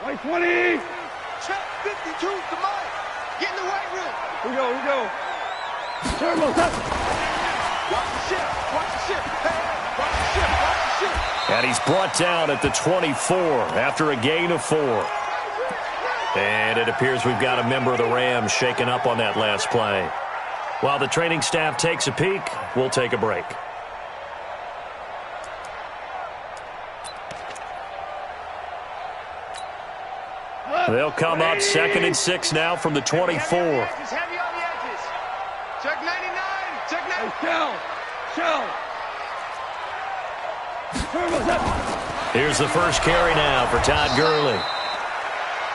White 20. Check 52 to Mike. Get in the weight room. Here we go. Turbo, up. Watch the ship. Watch the ship. Hey, watch the ship. Watch the ship. And he's brought down at the 24 after a gain of 4. And it appears we've got a member of the Rams shaken up on that last play. While the training staff takes a peek, we'll take a break. They'll come up 2nd and 6 now from the 24. Heavy on the edges. Check 99. Check 99. Shell. Turbo's up. Here's the first carry now for Todd Gurley.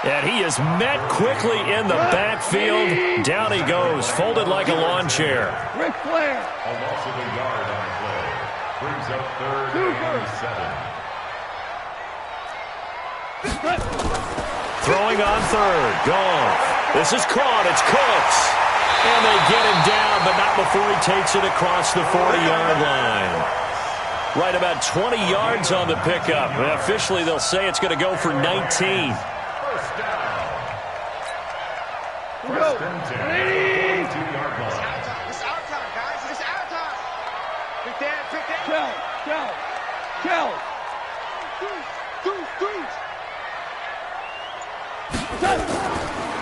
And he is met quickly in the backfield. Down he goes, folded like a lawn chair. Ric Flair. A loss of a yard on the play. Brings up 3rd and 7. Throwing on 3rd. Goff. This is caught. It's Cooks. And they get him down, but not before he takes it across the 40-yard line. Right about 20 yards on the pickup. And officially, they'll say it's going to go for 19. First down. First and 10. 42-yard line. It's our time, guys. It's our time. Pick that. Shell. Two.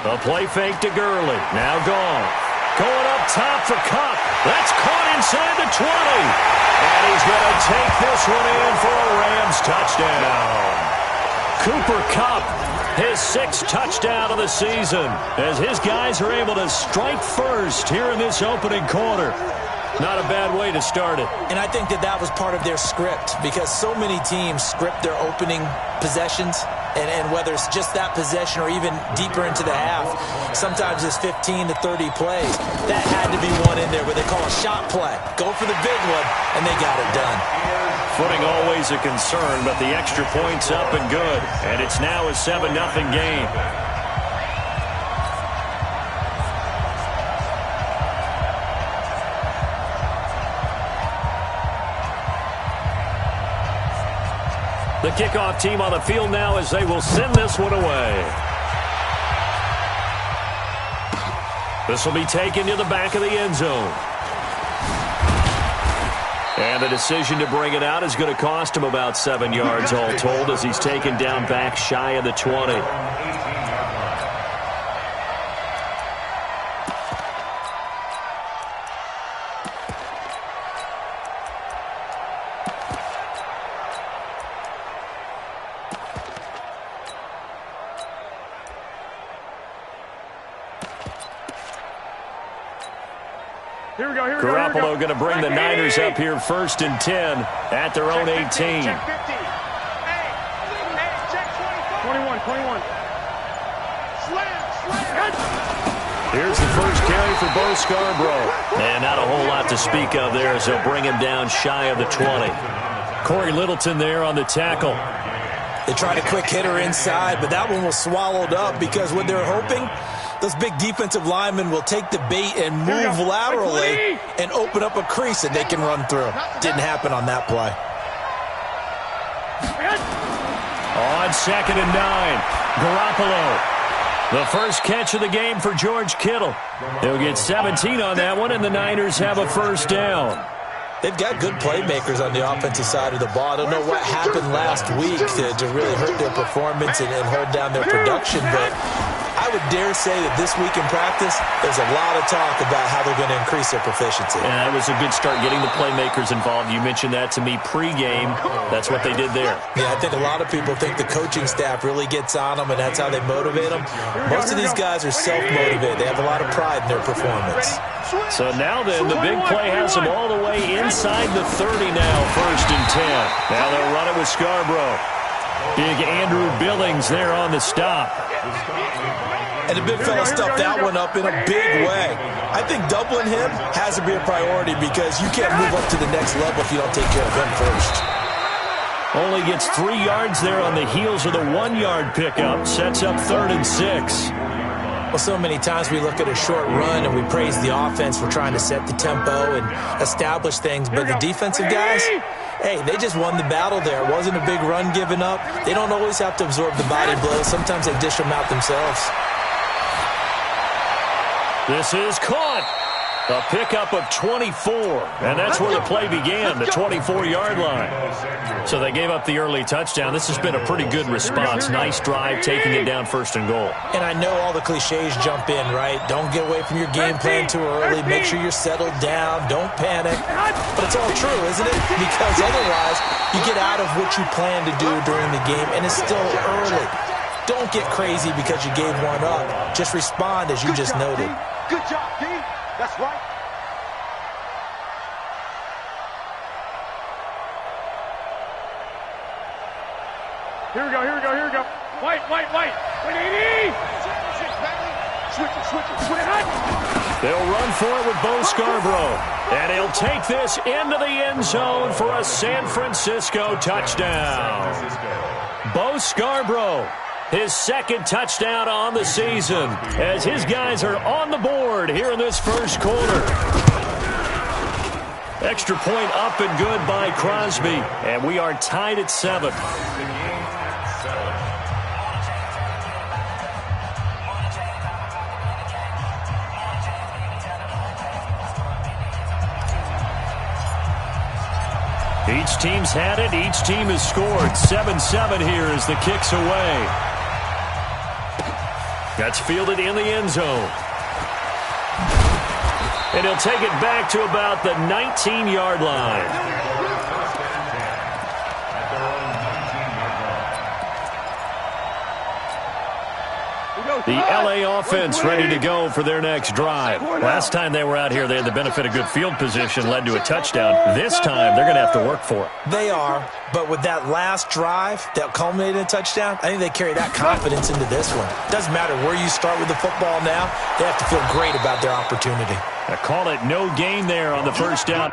A play fake to Gurley. Now Goff. Going up top for Kupp. That's caught inside the 20. And he's going to take this one in for a Rams touchdown. Cooper Kupp, his 6th touchdown of the season, as his guys are able to strike first here in this opening quarter. Not a bad way to start it. And I think that was part of their script, because so many teams script their opening possessions, and whether it's just that possession or even deeper into the half, sometimes it's 15 to 30 plays. That had to be one in there where they call a shot play. Go for the big one, and they got it done. Footing always a concern, but the extra point's up and good. And it's now a 7-0 game. The kickoff team on the field now as they will send this one away. This will be taken to the back of the end zone. And the decision to bring it out is going to cost him about 7 yards all told, as he's taken down back shy of the 20. Garoppolo going to bring the Niners up here 1st and 10 at their own 18. Check 50. Check 21. Slam. Here's the first carry for Bo Scarborough. And not a whole lot to speak of there as they'll bring him down shy of the 20. Corey Littleton there on the tackle. They tried a quick hitter inside, but that one was swallowed up, because what they're hoping, those big defensive linemen will take the bait and move laterally and open up a crease that they can run through. Didn't happen on that play. On 2nd and 9, Garoppolo. The first catch of the game for George Kittle. He'll get 17 on that one, and the Niners have a first down. They've got good playmakers on the offensive side of the ball. I don't know what happened last week to really hurt their performance and hold down their production, but I would dare say that this week in practice, there's a lot of talk about how they're going to increase their proficiency. And that was a good start, getting the playmakers involved. You mentioned that to me pregame. That's what they did there. Yeah, I think a lot of people think the coaching staff really gets on them, and that's how they motivate them. Most of these guys are self-motivated. They have a lot of pride in their performance. So now then, the big play has them all the way inside the 30 now, 1st and 10. Now they'll run it with Scarborough. Big Andrew Billings there on the stop. And the big fella stuffed that one up in a big way. I think doubling him has to be a priority, because you can't move up to the next level if you don't take care of him first. Only gets 3 yards there on the heels of the 1-yard pickup. Sets up 3rd and 6. Well, so many times we look at a short run and we praise the offense for trying to set the tempo and establish things, but the defensive guys, Hey, they just won the battle there. It wasn't a big run given up. They don't always have to absorb the body blows. Sometimes they dish them out themselves. This is caught. A pickup of 24, and that's where the play began, the 24-yard line. So they gave up the early touchdown. This has been a pretty good response. Nice drive, taking it down 1st and goal. And I know all the cliches jump in, right? Don't get away from your game plan too early. Make sure you're settled down. Don't panic. But it's all true, isn't it? Because otherwise, you get out of what you plan to do during the game, and it's still early. Don't get crazy because you gave one up. Just respond as you just noted. Good job, D. That's right. Here we go. White. Switch. They'll run for it with Bo Scarborough. And he'll take this into the end zone for a San Francisco touchdown. Bo Scarborough, his 2nd touchdown on the season, as his guys are on the board here in this 1st quarter. Extra point up and good by Crosby, and we are tied at 7. Each team's had it. Each team has scored. 7-7 here as the kick's away. That's fielded in the end zone. And he'll take it back to about the 19-yard line. The L.A. offense ready to go for their next drive. Last time they were out here, they had the benefit of good field position, led to a touchdown. This time, they're going to have to work for it. They are, but with that last drive that culminated in a touchdown, I think they carry that confidence into this one. Doesn't matter where you start with the football now, they have to feel great about their opportunity. I call it no gain there on the 1st down.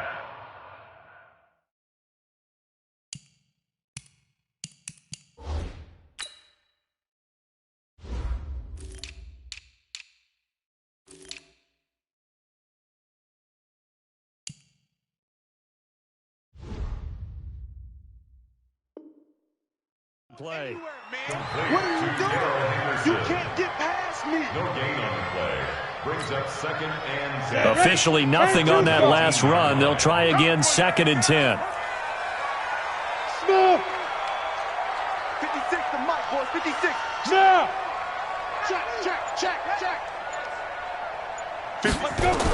Play. What are you doing? You can't get past me. No gain on the play. Brings up 2nd and 10. Officially nothing on that last run. They'll try again, 2nd and 10. Snap. 56 to Mike, boys. 56. Snap. Check.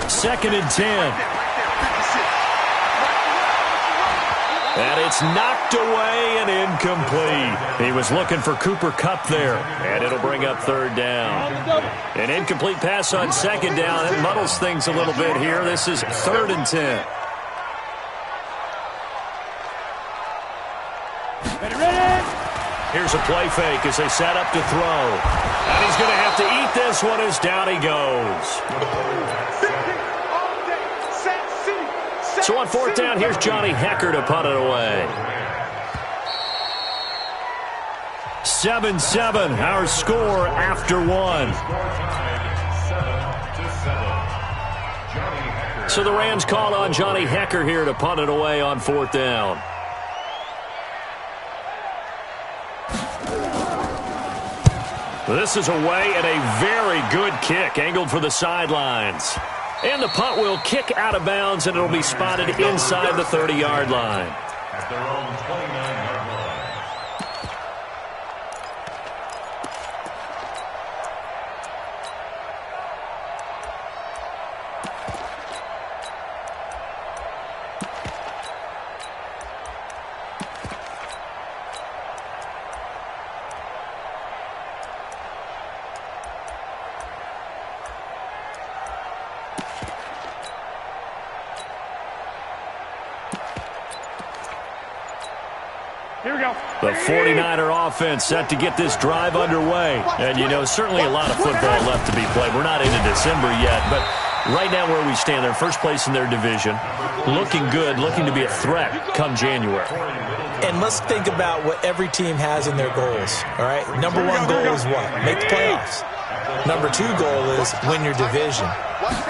2nd and 10. And it's knocked away and incomplete. He was looking for Cooper Kupp there, and it'll bring up 3rd down. An incomplete pass on 2nd down. It muddles things a little bit here. This is 3rd and 10. Ready. Here's a play fake as they set up to throw. And he's going to have to eat this one as down he goes. So on 4th down, here's Johnny Hecker to punt it away. 7-7, our score after 1. So the Rams call on Johnny Hecker here to punt it away on 4th down. This is away and a very good kick, angled for the sidelines. And the punt will kick out of bounds, and it'll be spotted inside the 30-yard line. At their own 29-yard line. Here we go. The 49er offense set to get this drive underway. And, you know, certainly a lot of football left to be played. We're not into December yet, but right now where we stand, they're first place in their division. Looking good, looking to be a threat come January. And let's think about what every team has in their goals, all right? Number one goal is what? Make the playoffs. Number 2 goal is win your division.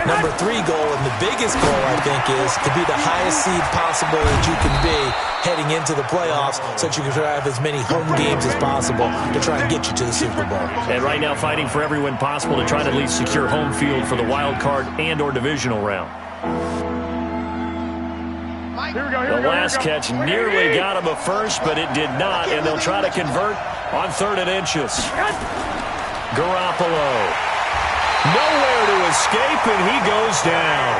Number 3 goal, and the biggest goal, I think, is to be the highest seed possible that you can be heading into the playoffs so that you can have as many home games as possible to try and get you to the Super Bowl. And right now fighting for every win possible to try to at least secure home field for the wild card and or divisional round. The last catch nearly got him a first, but it did not, and they'll try to convert on 3rd and inches. Garoppolo. Nowhere to escape, and he goes down.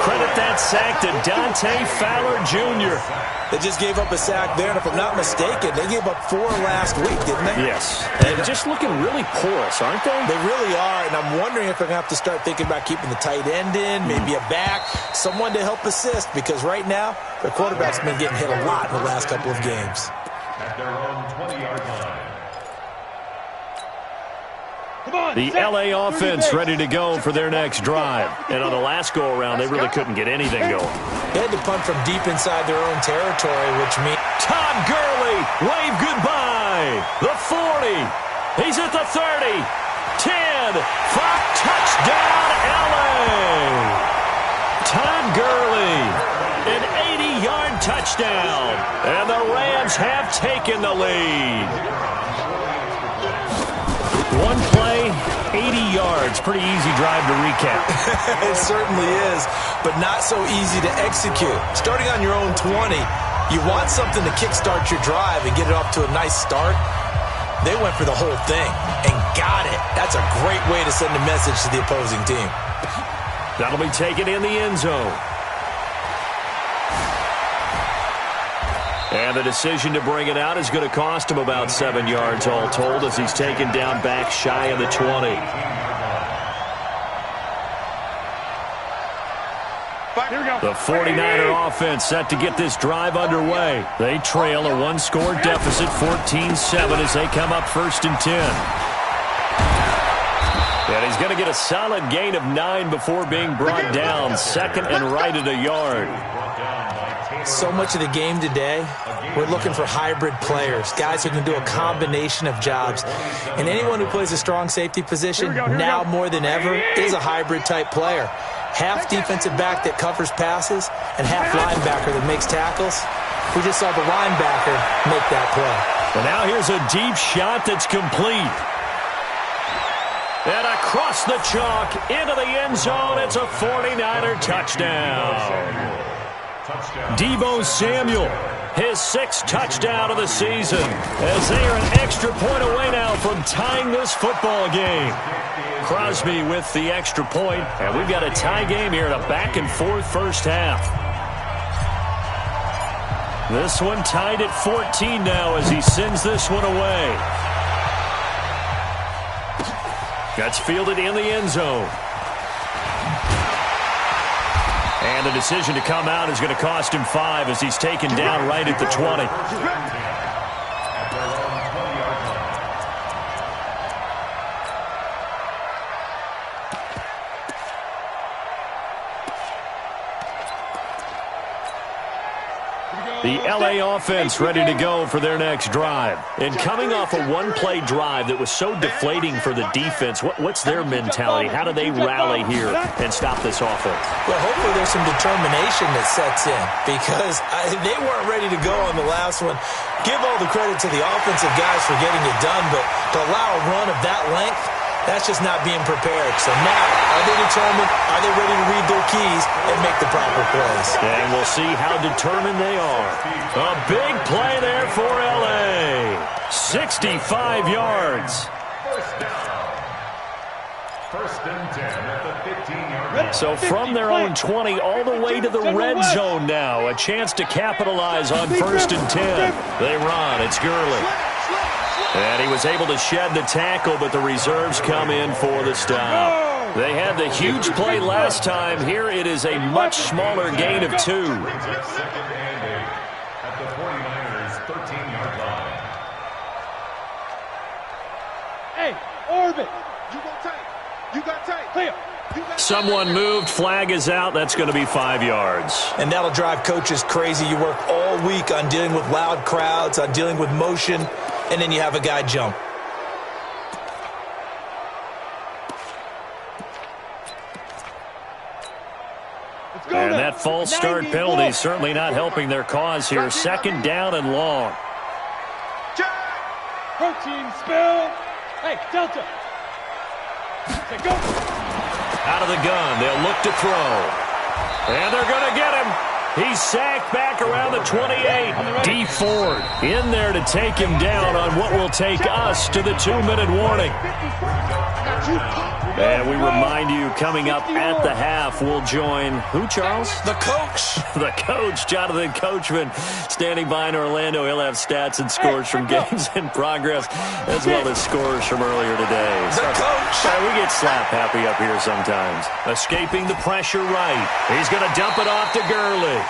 Credit that sack to Dante Fowler Jr. They just gave up a sack there, and if I'm not mistaken, they gave up 4 last week, didn't they? Yes. And just looking really porous, aren't they? They really are, and I'm wondering if they're going to have to start thinking about keeping the tight end in, maybe a back, someone to help assist, because right now, their quarterback's been getting hit a lot in the last couple of games. At their own 20-yard line. The LA offense ready to go for their next drive. And on the last go-around, they really couldn't get anything going. They had to punt from deep inside their own territory, which means Todd Gurley, wave goodbye. The 40. He's at the 30. 10. 5. Touchdown, LA. Todd Gurley, an 80-yard touchdown. And the Rams have taken the lead. One play, 80 yards. Pretty easy drive to recap. It certainly is, but not so easy to execute. Starting on your own 20, you want something to kickstart your drive and get it off to a nice start. They went for the whole thing and got it. That's a great way to send a message to the opposing team. That'll be taken in the end zone. And the decision to bring it out is going to cost him about 7 yards all told as he's taken down back shy of the 20. The 49er offense set to get this drive underway. They trail a one-score deficit, 14-7, as they come up 1st and 10. And he's going to get a solid gain of 9 before being brought down. 2nd and right at a yard. So much of the game today, we're looking for hybrid players, guys who can do a combination of jobs. And anyone who plays a strong safety position, now more than ever, is a hybrid-type player. Half defensive back that covers passes and half linebacker that makes tackles. We just saw the linebacker make that play. Well, now here's a deep shot that's complete. And across the chalk, into the end zone, it's a 49er touchdown. Deebo Samuel, his 6th touchdown of the season, as they are an extra point away now from tying this football game. Crosby with the extra point, and we've got a tie game here in a back-and-forth first half. This one tied at 14 now as he sends this one away. That's fielded in the end zone. And the decision to come out is going to cost him 5 as he's taken down right at the 20. The LA offense ready to go for their next drive. And coming off a one-play drive that was so deflating for the defense, what's their mentality? How do they rally here and stop this offense? Well, hopefully there's some determination that sets in because they weren't ready to go on the last one. Give all the credit to the offensive guys for getting it done, but to allow a run of that length, that's just not being prepared. So now, are they determined? Are they ready to read their keys and make the proper plays? And we'll see how determined they are. A big play there for L.A. 65 yards. First and 10 at the 15-yard line. So from their own 20 all the way to the red zone now. A chance to capitalize on 1st and 10. They run. It's Gurley. And he was able to shed the tackle, but the reserves come in for the stop. They had the huge play last time. Here it is a much smaller gain of 2. Second and 8 at the 49ers' 13-yard line. Hey, Orbit. You got tape. You got tape. Clear. Someone moved. Flag is out. That's going to be 5 yards. And that'll drive coaches crazy. You work all week on dealing with loud crowds, on dealing with motion, and then you have a guy jump. false start penalty certainly not helping their cause here. Second down and long. Protein spill. Hey, Delta. Say go. Out of the gun. They'll look to throw. And they're going to get him. He's sacked back around the 28. D. Ford in there to take him down on what will take us to the 2-minute warning. And we remind you, coming up at the half, we'll join who, Charles? The coach. The coach, Jonathan Coachman, standing by in Orlando. He'll have stats and scores from games in progress, as well as scores from earlier today. The coach. We get slap happy up here sometimes. Escaping the pressure right. He's going to dump it off to Gurley.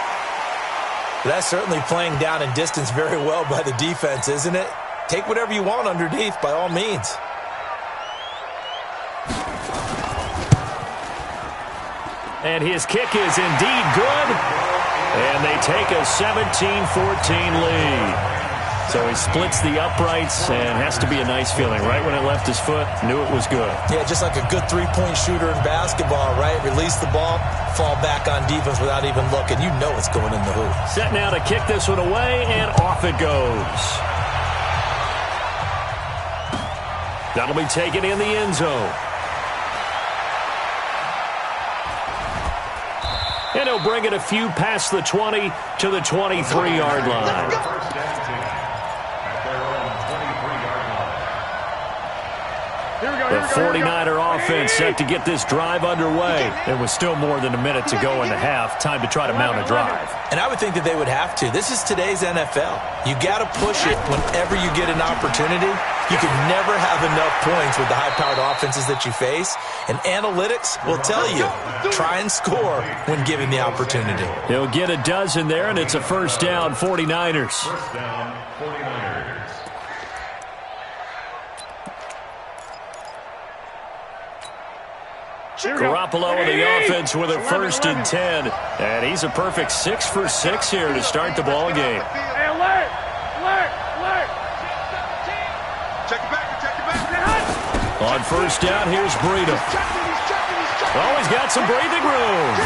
That's certainly playing down and distance very well by the defense, isn't it? Take whatever you want underneath, by all means. And his kick is indeed good. And they take a 17-14 lead. So he splits the uprights and has to be a nice feeling. Right when it left his foot, knew it was good. Yeah, just like a good three-point shooter in basketball, right? Release the ball, fall back on defense without even looking. You know it's going in the hoop. Set now to kick this one away, and off it goes. That'll be taken in the end zone. And he'll bring it a few past the 20 to the 23-yard line. The 49er offense set to get this drive underway. There was still more than a minute to go in the half. Time to try to mount a drive. And I would think that they would have to. This is today's NFL. You got to push it whenever you get an opportunity. You can never have enough points with the high-powered offenses that you face. And analytics will tell you, try and score when given the opportunity. He'll get a dozen there, and it's a first down, 49ers. First down, 49ers. Garoppolo in the offense with a first and 10. And he's a perfect 6 for 6 here to start the ball game. Hey, alert! Alert! Alert! Check it back. On first down, here's Breida. Oh, he's got some breathing room.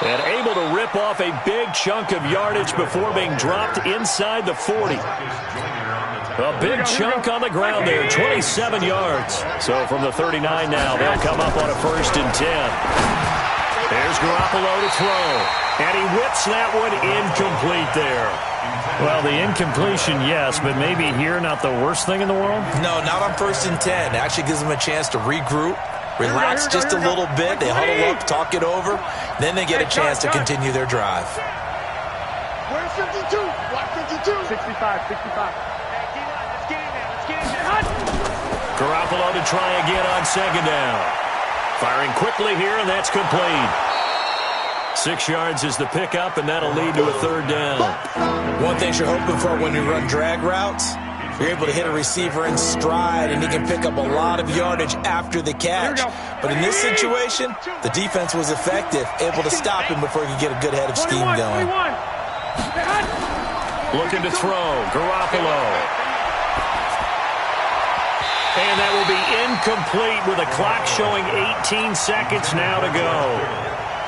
And able to rip off a big chunk of yardage before being dropped inside the 40. A big chunk on the ground there, 27 yards. So from the 39 now, they'll come up on a first and 10. There's Garoppolo to throw. And he whips that one incomplete there. Well, the incompletion, yes, but maybe here not the worst thing in the world? No, not on first and 10. It actually gives them a chance to regroup, relax just a little bit. They huddle up, talk it over. Then they get a chance to continue their drive. Where's 52? Block 52. 65, 65. Garoppolo to try again on second down. Firing quickly here, and that's complete. 6 yards is the pickup, and that'll lead to a third down. One thing you're hoping for when you run drag routes, you're able to hit a receiver in stride, and he can pick up a lot of yardage after the catch. But in this situation, the defense was effective, able to stop him before he could get a good head of steam going. Looking to throw, Garoppolo. And that will be incomplete with a clock showing 18 seconds now to go.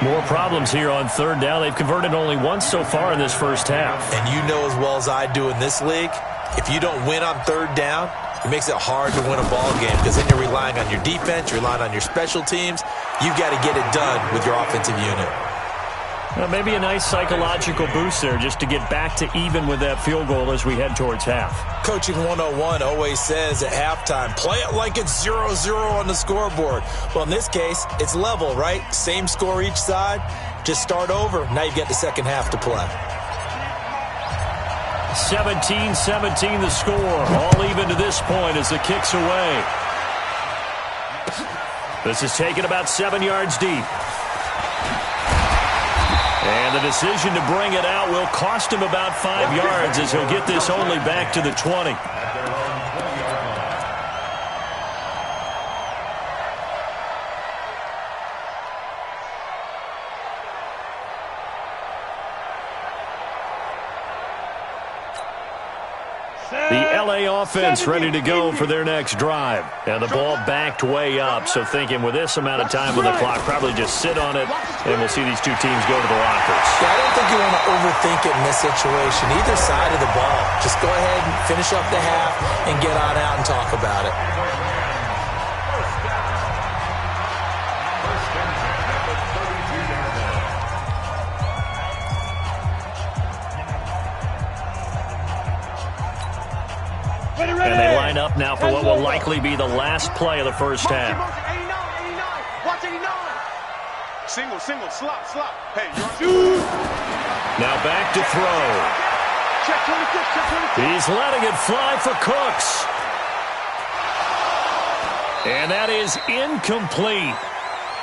More problems here on third down. They've converted only once so far in this first half. And you know as well as I do in this league, if you don't win on third down, it makes it hard to win a ball game because then you're relying on your defense, you're relying on your special teams. You've got to get it done with your offensive unit. Well, maybe a nice psychological boost there just to get back to even with that field goal as we head towards half. Coaching 101 always says at halftime, play it like it's 0-0 on the scoreboard. Well, in this case, it's level, right? Same score each side. Just start over. Now you've got the second half to play. 17-17 the score. All even to this point as the kick's away. This is taken about 7 yards deep. And the decision to bring it out will cost him about 5 yards as he'll get this only back to the 20. The LA offense ready to go for their next drive. And the ball backed way up, so thinking with this amount of time on the clock, probably just sit on it, and we'll see these two teams go to the lockers. Yeah, I don't think you want to overthink it in this situation. Either side of the ball. Just go ahead and finish up the half and get on out and talk about it. And they line up now for what will likely be the last play of the first half. 89, 89. Watch 89. Single, slop. Hey, you're Now back to throw. check 26. He's letting it fly for Cooks. And that is incomplete.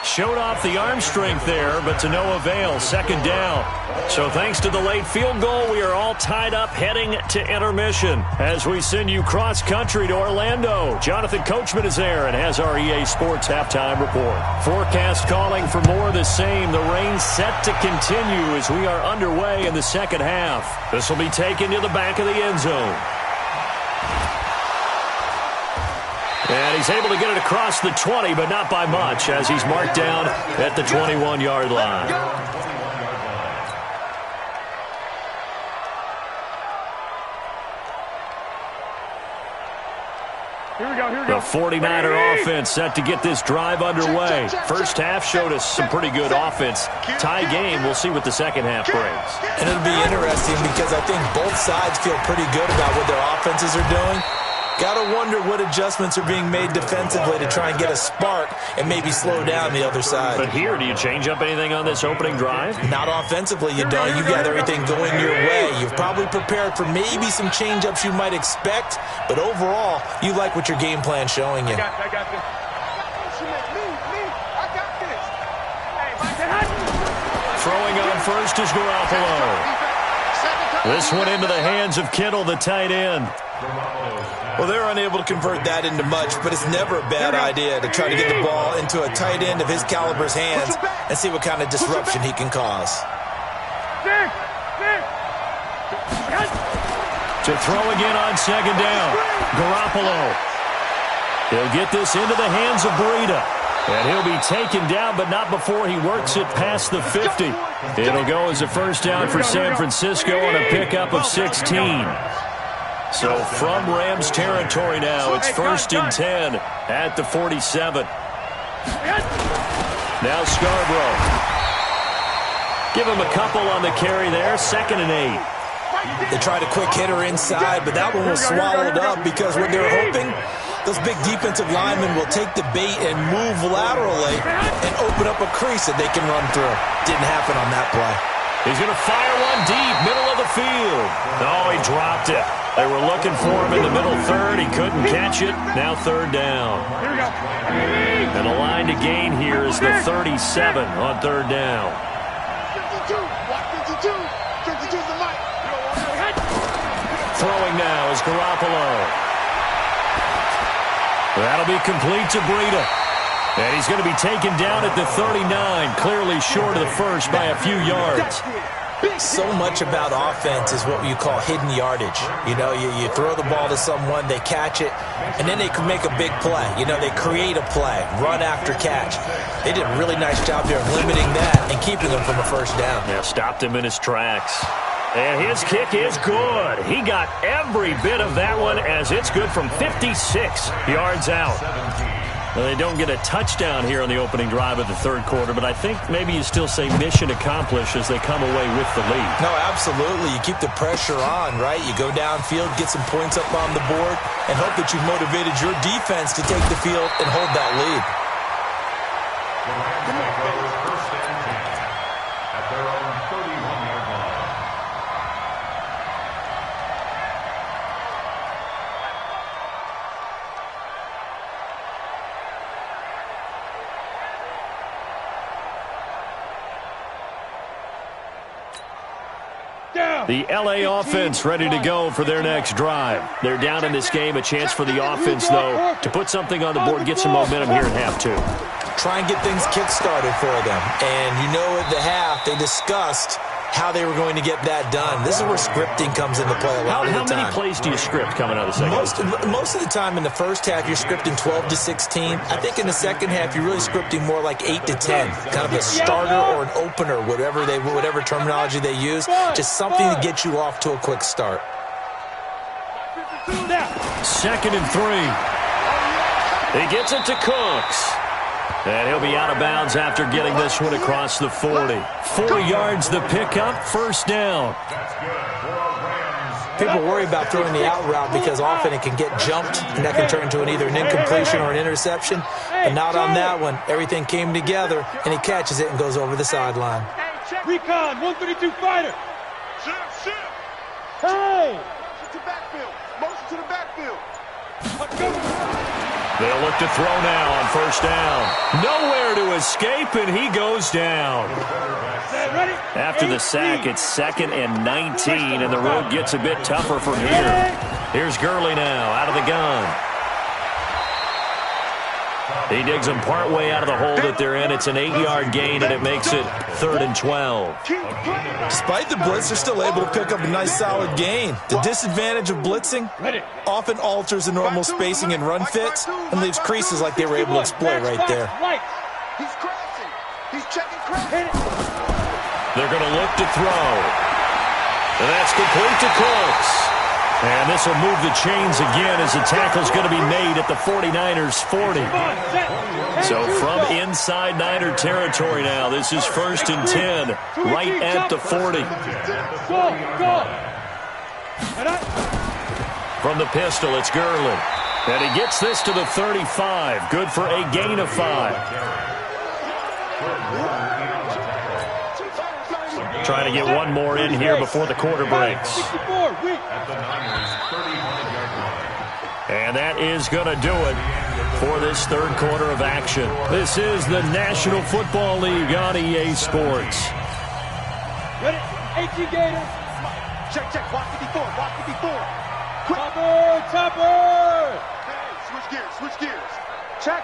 Showed off the arm strength there, but to no avail. Second down. So thanks to the late field goal, we are all tied up heading to intermission. As we send you cross-country to Orlando, Jonathan Coachman is there and has our EA Sports halftime report. Forecast calling for more of the same. The rain set to continue as we are underway in the second half. This will be taken to the back of the end zone. And he's able to get it across the 20, but not by much, as he's marked down at the 21-yard line. The 49er offense set to get this drive underway. First half showed us some pretty good offense. Tie game, we'll see what the second half brings. And it'll be interesting because I think both sides feel pretty good about what their offenses are doing. Got to wonder what adjustments are being made defensively to try and get a spark and maybe slow down the other side. But here, do you change up anything on this opening drive? Not offensively, you don't. You got everything going your way. You've probably prepared for maybe some change-ups you might expect, but overall, you like what your game plan's showing you. I got this. I got this. Throwing on first is Garoppolo. This one into the hands of Kittle, the tight end. Well, they're unable to convert that into much, but it's never a bad idea to try to get the ball into a tight end of his caliber's hands and see what kind of disruption he can cause. To throw again on second down. Garoppolo. He'll get this into the hands of Breida. And he'll be taken down, but not before he works it past the 50. It'll go as a first down for San Francisco on a pickup of 16. So from Rams territory now, it's 1st and 10 at the 47. Now Scarborough. Give him a couple on the carry there, 2nd and 8. They tried a quick hitter inside, but that one was swallowed up because what they're hoping, those big defensive linemen will take the bait and move laterally and open up a crease that they can run through. Didn't happen on that play. He's going to fire one deep, middle of the field. Oh, he dropped it. They were looking for him in the middle third. He couldn't catch it. Now 3rd down. And the line to gain here is the 37 on 3rd down. 52. 52's the mic. Throwing now is Garoppolo. That'll be complete to Breida. And he's going to be taken down at the 39, clearly short of the first by a few yards. So much about offense is what you call hidden yardage. You know, you throw the ball to someone, they catch it, and then they can make a big play. You know, they create a play, run after catch. They did a really nice job there of limiting that and keeping them from a first down. Yeah, stopped him in his tracks. And his kick is good. He got every bit of that one as it's good from 56 yards out. Well, they don't get a touchdown here on the opening drive of the 3rd quarter, but I think maybe you still say mission accomplished as they come away with the lead. No, absolutely. You keep the pressure on, right? You go downfield, get some points up on the board, and hope that you've motivated your defense to take the field and hold that lead. First and 10 at their own 31-yard line. The LA offense ready to go for their next drive. They're down in this game. A chance for the offense, though, to put something on the board, get some momentum here in half 2. Try and get things kick-started for them. And you know at the half, they discussed how they were going to get that done. This is where scripting comes into play a lot of the time. How many plays do you script coming out of the second? Most of the time in the first half, you're scripting 12 to 16. I think in the second half, you're really scripting more like 8 to 10, kind of a starter or an opener, whatever terminology they use, just something to get you off to a quick start. 2nd and 3. He gets it to Cooks. And he'll be out of bounds after getting this one across the 40. 4 yards the pickup, 1st down. People worry about throwing the out route because often it can get jumped, and that can turn into either an incompletion or an interception. But not on that one. Everything came together, and he catches it and goes over the sideline. Recon, 132 fighter. Shift. Hey! To backfield. Motion to the backfield. They'll look to throw now on 1st down. Nowhere to escape, and he goes down. After the sack, it's 2nd and 19, and the road gets a bit tougher from here. Here's Gurley now, out of the gun. He digs them partway out of the hole that they're in. It's an 8-yard gain, and it makes it 3rd and 12. Despite the blitz, they're still able to pick up a nice, solid gain. The disadvantage of blitzing often alters the normal spacing and run fits and leaves creases like they were able to exploit right there. He's crashing. He's checking crash. They're going to look to throw. And that's complete to Cooks. And this will move the chains again as the tackle's going to be made at the 49ers' 40. So from inside Niner territory now, this is 1st and 10, right at the 40. From the pistol, it's Gurley. And he gets this to the 35. Good for a gain of 5. Trying to get one more in here before the quarter breaks. And that is going to do it for this 3rd quarter of action. This is the National Football League on EA Sports. Ready? 18 Gators. Check. Watch the before. Topper. Hey, switch gears. Check.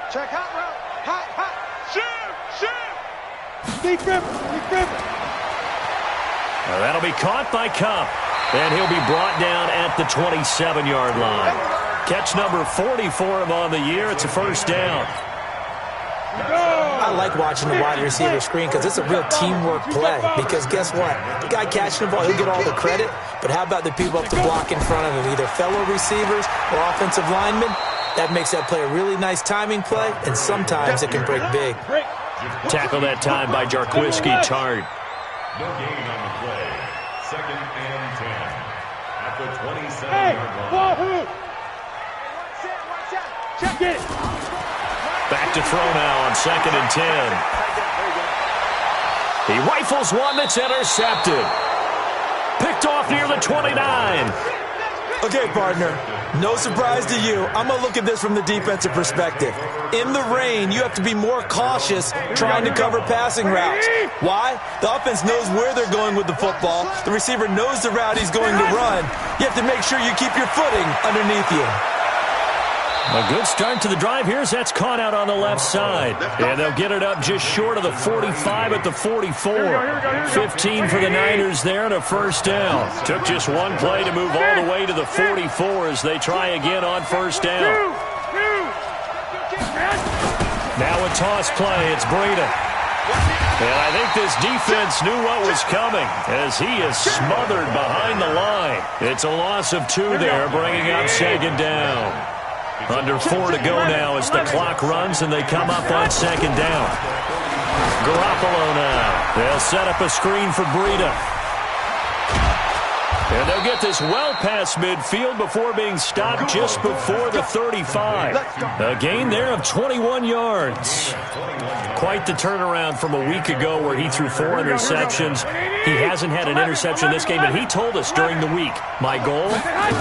Hot route. Shift. Deep river. Now that'll be caught by Cup. And he'll be brought down at the 27-yard line. Catch number 40 for him on the year. It's a 1st down. I like watching the wide receiver screen because it's a real teamwork play. Because guess what? The guy catching the ball, he'll get all the credit. But how about the people up the block in front of him, either fellow receivers or offensive linemen? That makes that play a really nice timing play, and sometimes it can break big. Tackle that time by Jarquiski Tart. No gain on the play. 2nd and 10 at the 27-yard line. Check it. Back to throw now on 2nd and 10. He rifles one that's intercepted. Picked off near the 29. Okay, partner, no surprise to you. I'm going to look at this from the defensive perspective. In the rain, you have to be more cautious trying to cover passing routes. Why? The offense knows where they're going with the football. The receiver knows the route he's going to run. You have to make sure you keep your footing underneath you. A good start to the drive. That's caught out on the left side. And they'll get it up just short of the 45 at the 44. 15 for the Niners there and a 1st down. Took just one play to move all the way to the 44 as they try again on 1st down. Now a toss play. It's Breida. And I think this defense knew what was coming as he is smothered behind the line. It's a loss of 2 there, bringing up 2nd down. Under 4 to go now as the clock runs and they come up on 2nd down. Garoppolo now. They'll set up a screen for Breida. And they'll get this well past midfield before being stopped just before the 35. A gain there of 21 yards. Quite the turnaround from a week ago where he threw 4 interceptions. He hasn't had an interception this game, and he told us during the week, my goal,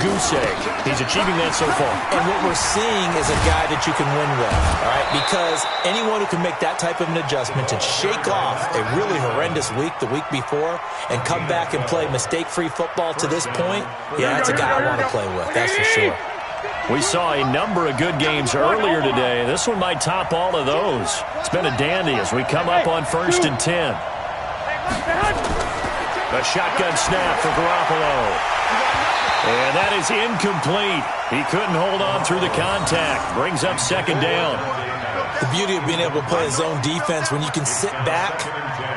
goose egg. He's achieving that so far. And what we're seeing is a guy that you can win with, all right? Because anyone who can make that type of an adjustment to shake off a really horrendous week the week before and come back and play mistake-free football to this point, yeah, that's a guy I want to play with, that's for sure. We saw a number of good games earlier today. This one might top all of those. It's been a dandy as we come up on 1st and 10. A shotgun snap for Garoppolo. And that is incomplete. He couldn't hold on through the contact. Brings up second down. The beauty of being able to play a zone defense, when you can sit back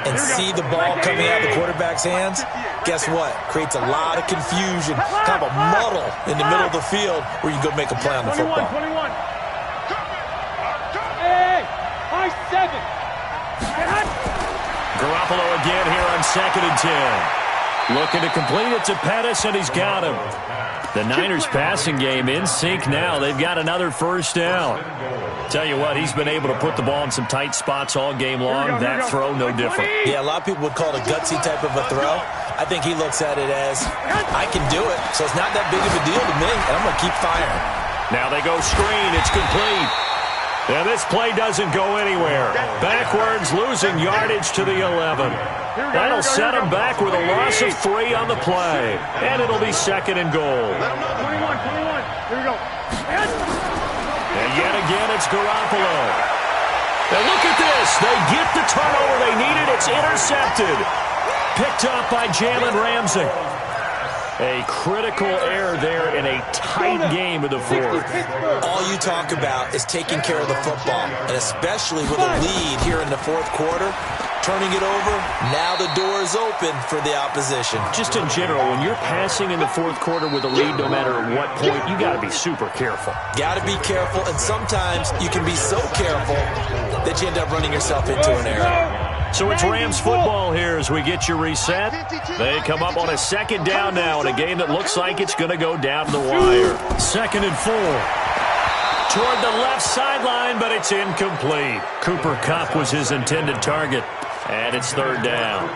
and see the ball coming out of the quarterback's hands, guess what? Creates a lot of confusion, kind of a muddle in the middle of the field where you can go make a play on the football. 21. Hey, high 7. Garoppolo again here on 2nd and 10. Looking to complete it to Pettis, and he's got him. The Niners passing game in sync now. They've got another first down. Tell you what, he's been able to put the ball in some tight spots all game long. That throw, no different. Yeah, a lot of people would call it a gutsy type of a throw. I think he looks at it as, I can do it, so it's not that big of a deal to me, and I'm going to keep firing. Now they go screen. It's complete. And this play doesn't go anywhere. Backwards, losing yardage to the 11. That'll set him back with a loss of 3 on the play. And it'll be 2nd and goal. 21. Here we go. And yet again, it's Garoppolo. And look at this. They get the turnover they needed. It's intercepted. Picked up by Jalen Ramsey. A critical error there in a tight game of the 4th. All you talk about is taking care of the football, and especially with a lead here in the 4th quarter, turning it over, now the door is open for the opposition. Just in general, when you're passing in the 4th quarter with a lead, no matter at what point, you got to be super careful. Got to be careful, and sometimes you can be so careful that you end up running yourself into an error. So it's Rams football here as we get you reset. They come up on a 2nd down now in a game that looks like it's going to go down the wire. 2nd and 4. Toward the left sideline, but it's incomplete. Cooper Kupp was his intended target, and it's 3rd down.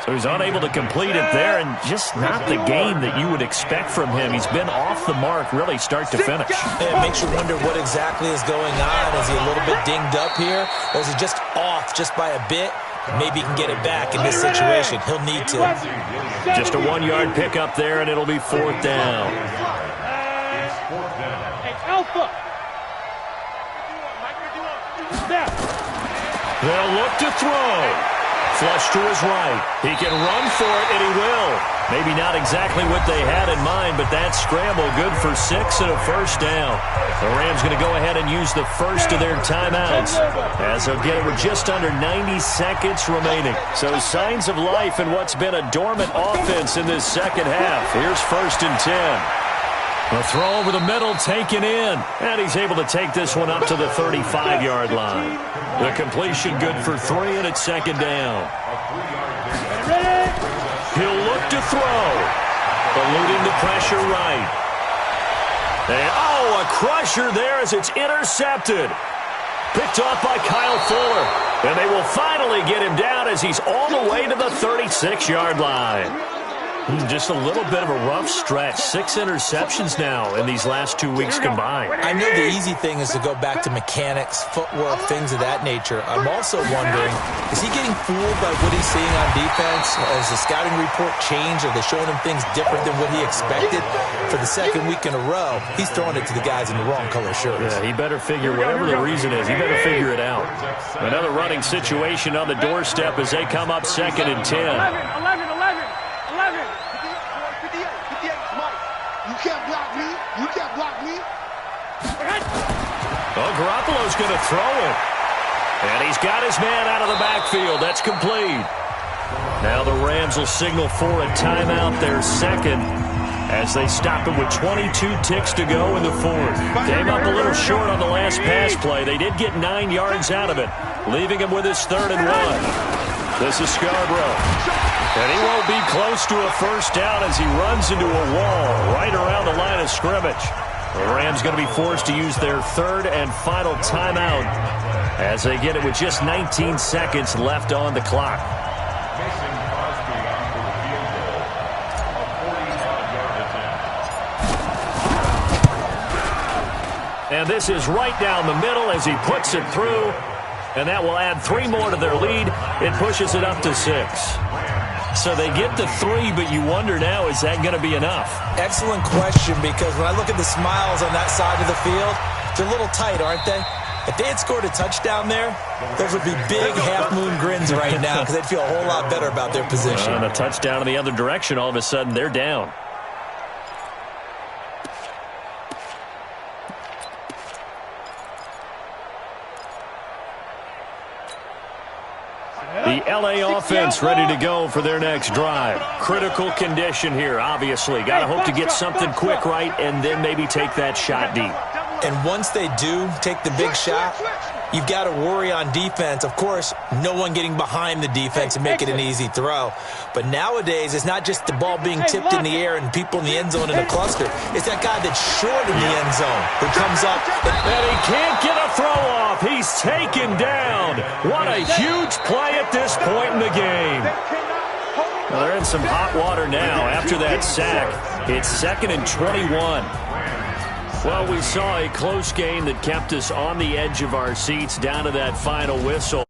So he's unable to complete it there, and just not the game that you would expect from him. He's been off the mark, really, start to finish. It makes you wonder what exactly is going on. Is he a little bit dinged up here, or is he just off just by a bit? Maybe he can get it back in this situation. He'll need to. Just a 1-yard pickup there, and it'll be 4th down. Hey, Alpha. They'll look to throw. Flush to his right. He can run for it, and he will. Maybe not exactly what they had in mind, but that scramble good for 6 and a 1st down. The Rams going to go ahead and use the first of their timeouts as they'll get it with just under 90 seconds remaining. So signs of life in what's been a dormant offense in this second half. Here's 1st and 10. The throw over the middle taken in, and he's able to take this one up to the 35-yard line. The completion good for 3, and it's 2nd down. He'll look to throw, eluding the pressure right. And, a crusher there as it's intercepted. Picked off by Kyle Fuller, and they will finally get him down as he's all the way to the 36-yard line. Just a little bit of a rough stretch. 6 interceptions now in these last 2 weeks combined. I know the easy thing is to go back to mechanics, footwork, things of that nature. I'm also wondering, is he getting fooled by what he's seeing on defense? Has the scouting report changed? Are they showing him things different than what he expected? For the 2nd week in a row, he's throwing it to the guys in the wrong color shirts. Yeah, he better figure, whatever the reason is, he better figure it out. Another running situation on the doorstep as they come up 2nd and 10. 11. You can't block me. You can't block me. Oh, Garoppolo's going to throw it. And he's got his man out of the backfield. That's complete. Now the Rams will signal for a timeout, their 2nd, as they stop it with 22 ticks to go in the 4th. Came up a little short on the last pass play. They did get 9 yards out of it, leaving him with his 3rd and 1. This is Scarborough. And he won't be close to a 1st down as he runs into a wall right around the line of scrimmage. The Rams going to be forced to use their 3rd and final timeout as they get it with just 19 seconds left on the clock. And this is right down the middle as he puts it through. And that will add 3 more to their lead. It pushes it up to 6. So they get the 3, but you wonder now, is that going to be enough? Excellent question, because when I look at the smiles on that side of the field, they're a little tight, aren't they? If they had scored a touchdown there, those would be big half-moon grins right now because they'd feel a whole lot better about their position. And a touchdown in the other direction, all of a sudden they're down. The LA offense ready to go for their next drive. Critical condition here, obviously. Got to hope to get something quick right and then maybe take that shot deep. And once they do take the big shot, you've got to worry on defense. Of course, no one getting behind the defense and make it an easy throw. But nowadays, it's not just the ball being tipped in the air and people in the end zone in a cluster. It's that guy that's short in the end zone who comes up. And he can't get a throw off. He's taken down. What a huge play at this point in the game. Well, they're in some hot water now after that sack. It's 2nd and 21. Well, we saw a close game that kept us on the edge of our seats down to that final whistle.